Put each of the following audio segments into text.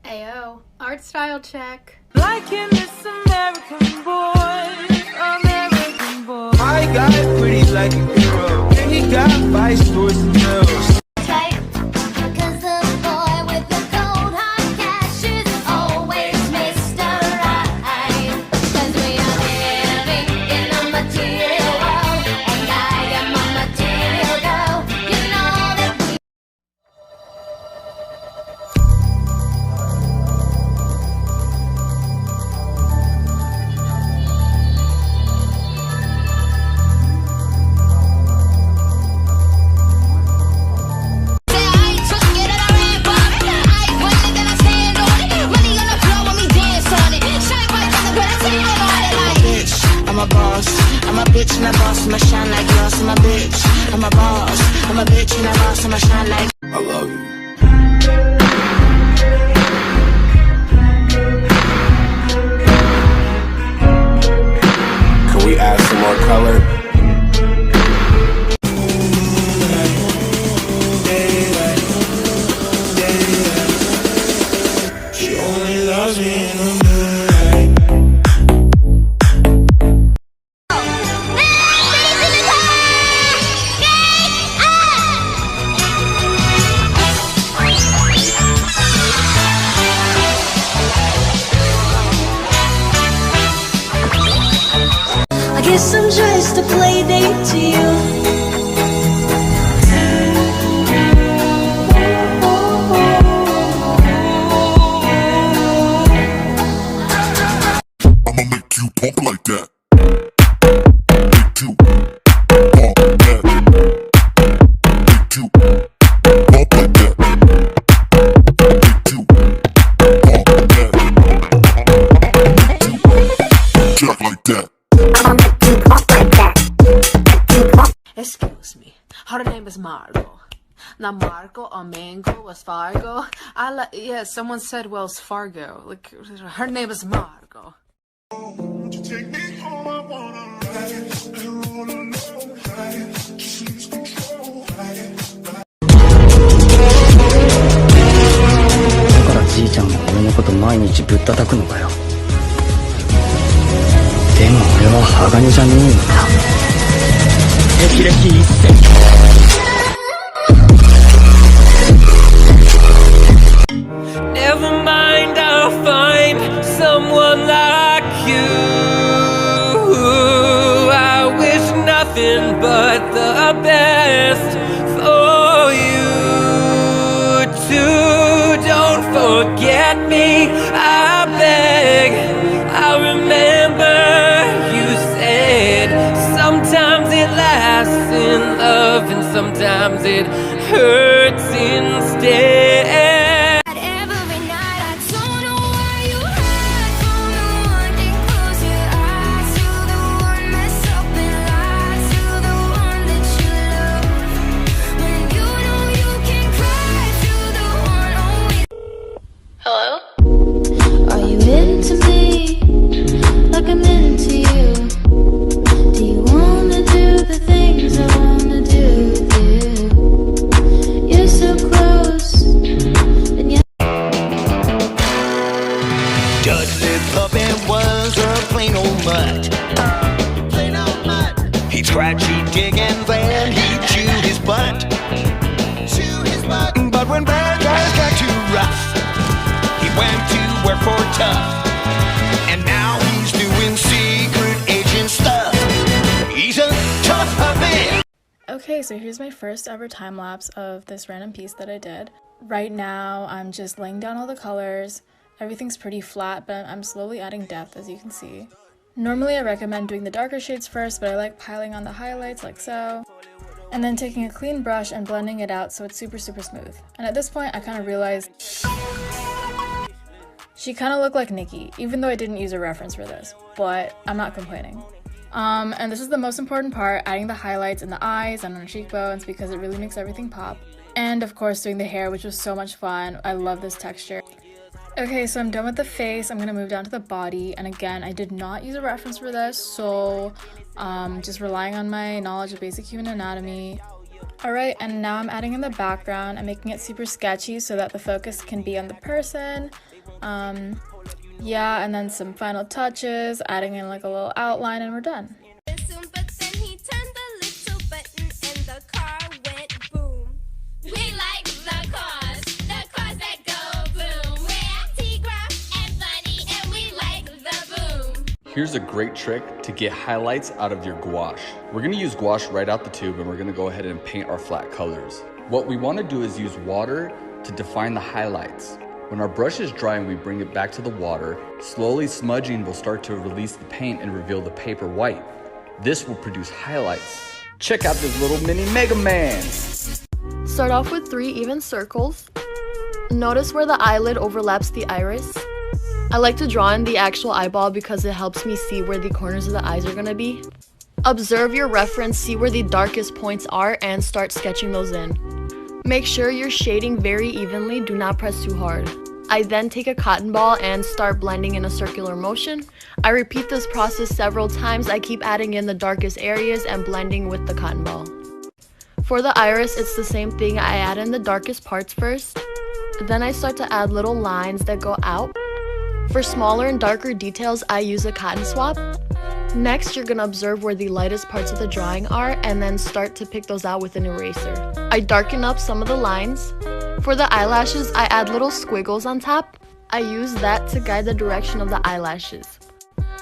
Ayo, art style check. Liking this American boy, American boy. My guy pretty like a girl, and he got vice towards the girls. Because the boy with the cold hard cash is always Mr. Right. 'Cause we are living in a material world, and I am a material girl. You know that we I'm a boss, I'm a bitch and a boss, I'ma shine like glass. I'm a bitch, I'm a boss, I'm a bitch and a boss, I'ma shine like I love you. Can we add some more color? She only loves me in the moonlight. I guess I'm just a play date to you. I'ma make you pump like that. Make you pump that. Make you pump like that. Make you pump that. Jack like that. Excuse me, her name is Margot. Now Margot or Mango was Fargo. Yeah, someone said Wells Fargo. Like, her name is Margot. Take me home, I wanna ride. I wanna know how. Just lose control. だからじいちゃんは俺のこと毎日ぶったたくのかよ。でも俺は鋼じゃねえんだ。霹靂一閃。Never mind, I'll find someone like you. I wish nothing but the best for you too. Don't forget me, I beg. I remember you said sometimes it lasts in love and sometimes it hurts instead. every night I don't know why you hide from the one. Then close your eyes to the one mess up and lie to the one that you love. When you know you can cry to the one always. Hello? Are you into me like I'm into you? Do you wanna do the things I wanna do with you? You're so close, and yet Dudley Puppy was a plain old mutt. Plain old mutt. He tried cheating and then he chewed his butt. Chewed his butt. But when bad guys got too rough, he went to work for Tough. And now he's doing secret agent stuff. He's a tough puppy. Okay, so here's my first ever time lapse of this random piece that I did. Right now, I'm just laying down all the colors. Everything's pretty flat, but I'm slowly adding depth, as you can see. Normally, I recommend doing the darker shades first, but I like piling on the highlights like so. And then taking a clean brush and blending it out so it's super smooth. And at this point, I kind of realized she kind of looked like Nikki, even though I didn't use a reference for this, but I'm not complaining. And this is the most important part, adding the highlights in the eyes and on the cheekbones because it really makes everything pop. And of course doing the hair, which was so much fun. I love this texture. Okay, so I'm done with the face. I'm gonna move down to the body, and again, I did not use a reference for this, so just relying on my knowledge of basic human anatomy. Alright, and now I'm adding in the background. I'm making it super sketchy so that the focus can be on the person. Yeah, and then some final touches, adding in like a little outline, and we're done. But then he turned the little button and the car went boom. We like the cars that go boom. We're T-Graph and Bunny and we like the boom. Here's a great trick to get highlights out of your gouache. We're gonna use gouache right out the tube and we're gonna go ahead and paint our flat colors. What we wanna do is use water to define the highlights. When our brush is dry and we bring it back to the water, slowly smudging will start to release the paint and reveal the paper white. This will produce highlights. Check out this little mini Mega Man. Start off with 3 even circles. Notice where the eyelid overlaps the iris. I like to draw in the actual eyeball because it helps me see where the corners of the eyes are gonna be. Observe your reference, see where the darkest points are, and start sketching those in. Make sure you're shading very evenly, do not press too hard. I then take a cotton ball and start blending in a circular motion. I repeat this process several times. I keep adding in the darkest areas and blending with the cotton ball. For the iris, it's the same thing. I add in the darkest parts first. Then I start to add little lines that go out. For smaller and darker details, I use a cotton swab. Next, you're gonna observe where the lightest parts of the drawing are and then start to pick those out with an eraser. I darken up some of the lines. For the eyelashes, I add little squiggles on top. I use that to guide the direction of the eyelashes.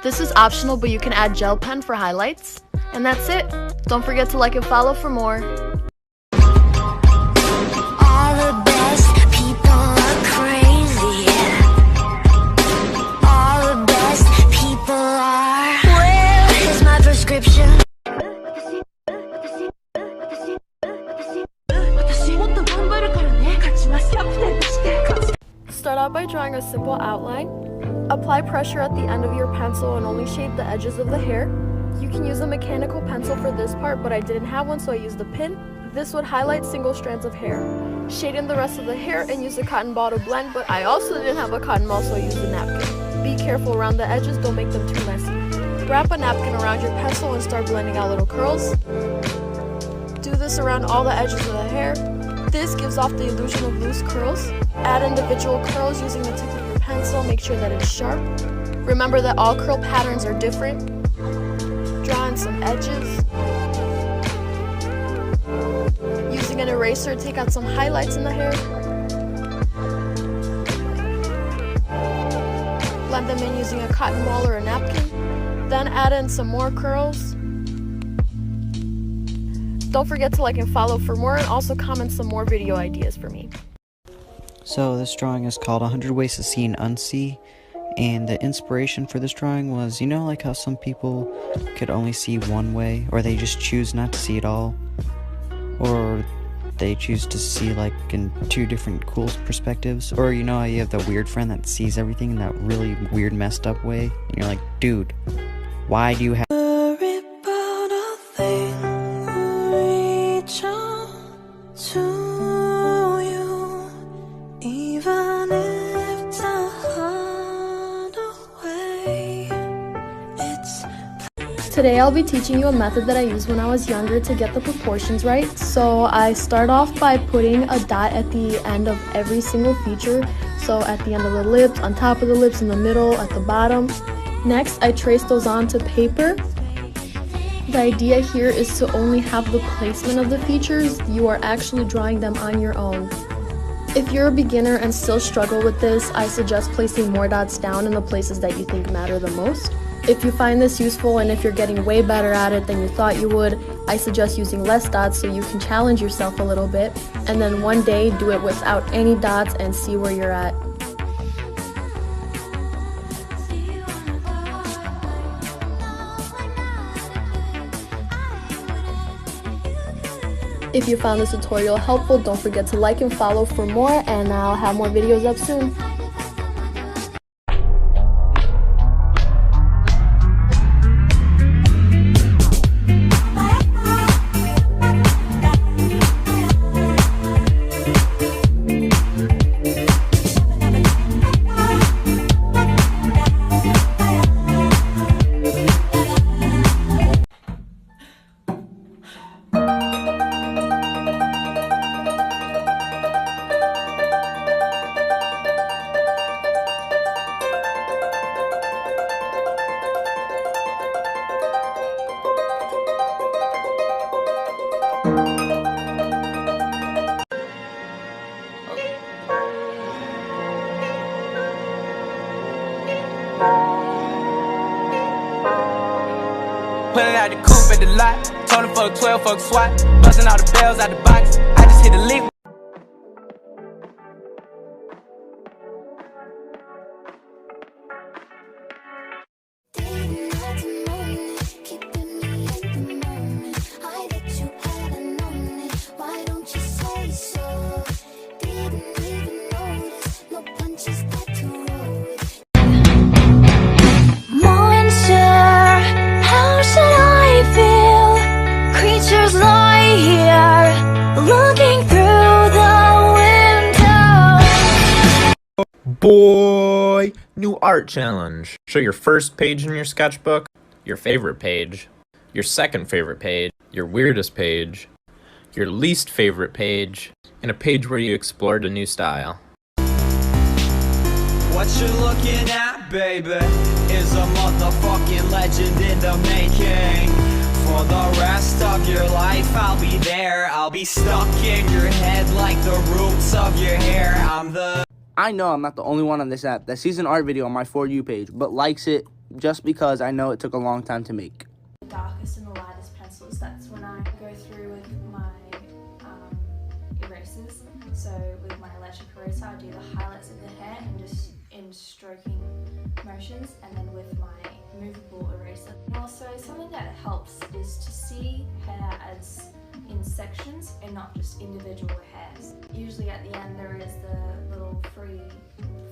This is optional, but you can add gel pen for highlights. And that's it. Don't forget to like and follow for more. All the best people are crazy. All the best people are. Where is my prescription? Start out by drawing a simple outline. Apply pressure at the end of your pencil and only shade the edges of the hair. You can use a mechanical pencil for this part, but I didn't have one, so I used a pin. This would highlight single strands of hair. Shade in the rest of the hair and use a cotton ball to blend, but I also didn't have a cotton ball, so I used a napkin. Be careful around the edges, don't make them too messy. Wrap a napkin around your pencil and start blending out little curls. Do this around all the edges of the hair. This gives off the illusion of loose curls. Add individual curls using the tip of your pencil, make sure that it's sharp. Remember that all curl patterns are different. Draw in some edges. Using an eraser, take out some highlights in the hair. Blend them in using a cotton ball or a napkin. Then add in some more curls. Don't forget to like and follow for more, and also comment some more video ideas for me. So this drawing is called 100 Ways to See and Unsee, and the inspiration for this drawing was, you know, like how some people could only see one way, or they just choose not to see at all, or they choose to see like in 2 different cool perspectives, or you know how you have the weird friend that sees everything in that really weird messed up way, and you're like, dude, why do you have Today I'll be teaching you a method that I used when I was younger to get the proportions right. So I start off by putting a dot at the end of every single feature. So at the end of the lips, on top of the lips, in the middle, at the bottom. Next, I trace those onto paper. The idea here is to only have the placement of the features. You are actually drawing them on your own. If you're a beginner and still struggle with this, I suggest placing more dots down in the places that you think matter the most. If you find this useful and if you're getting way better at it than you thought you would, I suggest using less dots so you can challenge yourself a little bit, and then one day do it without any dots and see where you're at. If you found this tutorial helpful, don't forget to like and follow for more, and I'll have more videos up soon. Pulling out the coupe at the lot. Told him fuck 12, fuck SWAT. Busting all the bells out the box. I just hit a lick. Boy! New art challenge. Show your first page in your sketchbook, your favorite page, your second favorite page, your weirdest page, your least favorite page, and a page where you explored a new style. What you're looking at, baby, is a motherfucking legend in the making. For the rest of your life, I'll be there. I'll be stuck in your head like the roots of your hair. I know I'm not the only one on this app that sees an art video on my For You page, but likes it just because I know it took a long time to make. The darkest and the lightest pencils, that's when I go through with my erasers. So with my electric eraser, I do the highlights of the hair and just in stroking motions, and then with my movable eraser. And also something that helps is to see hair as in sections and not just individual hairs. Usually at the end there is the little free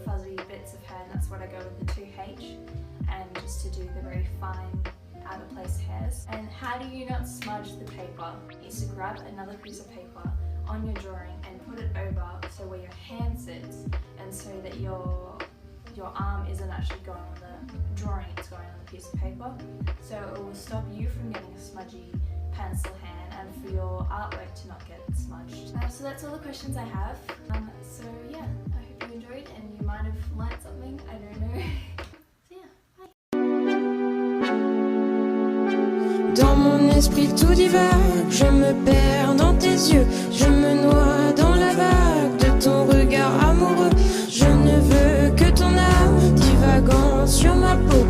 fuzzy bits of hair, and that's what I go with the 2H, and just to do the very fine out of place hairs. And how do you not smudge the paper? Is to grab another piece of paper on your drawing and put it over so where your hand sits, and so that your arm isn't actually going on the drawing, it's going on the piece of paper. So it will stop you from getting a smudgy pencil hand and for your artwork to not get smudged. So that's all the questions I have. So yeah, I hope you enjoyed and you might have learned something, I don't know. So yeah, bye. Dans mon esprit tout divague, je me perds dans tes yeux, je me noie dans la vague de ton regard amoureux. Je ne veux que ton âme divagant sur ma peau.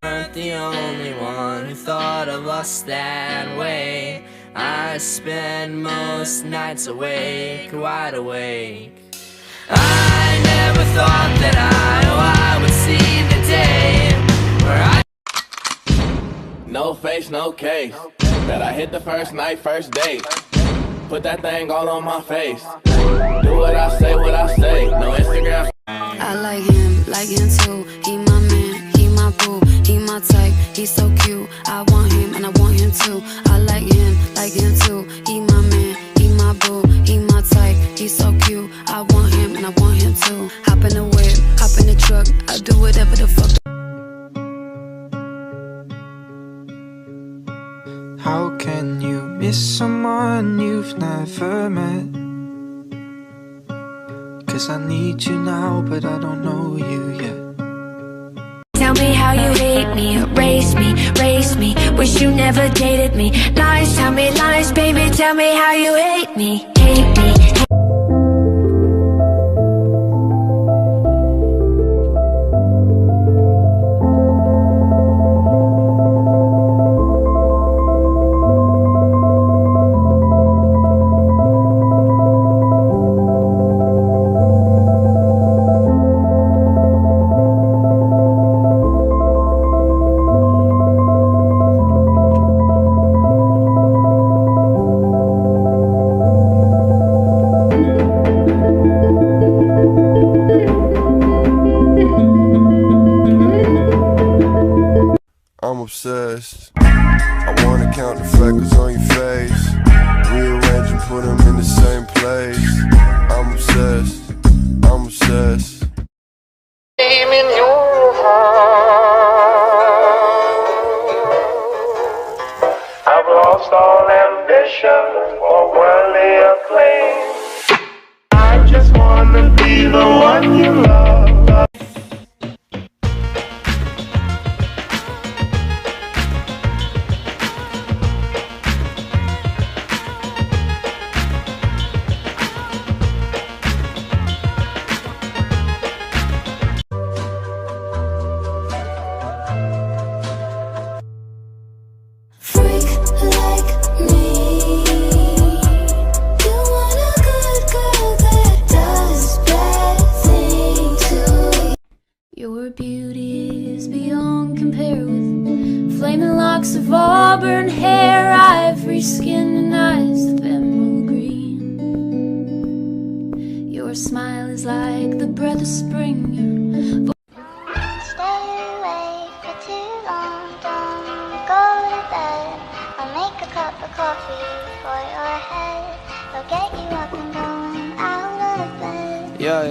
Aren't the only one who thought of us that way. I spend most nights awake, wide awake. I never thought that I would see the day where I No face, no case. Bet I hit the first night, first date. Put that thing all on my face. Do what I say, no Instagram. I like him too. He my man, he my boo, he my type, he's so cute. I want him and I want him too. I like him too. He my man, he my boo, he my type, he's so cute. I want him and I want him too. Hop in the whip, hop in the truck, I do whatever the fuck. How can you miss someone you've never met? 'Cause I need you now, but I don't know you yet. Tell me how you hate me, erase me, race me. Wish you never dated me. Lies, tell me lies, baby. Tell me how you hate me, hate me. I'm obsessed. I wanna count the freckles on your face, rearrange and put them in the same place. I'm obsessed. I'm obsessed. Name in your heart. lost all ambition for worldly acclaim. I just wanna be the one you love. Freak like me. You want a good girl that does bad things to you. Your beauty is beyond compare with flaming locks of auburn hair, ivory skin, and eyes of emerald green. Your smile is like the breath of spring. Stay awake for too long, don't go to bed. I'll make a cup of coffee for your head. I'll get you up and going out of bed. Yeah.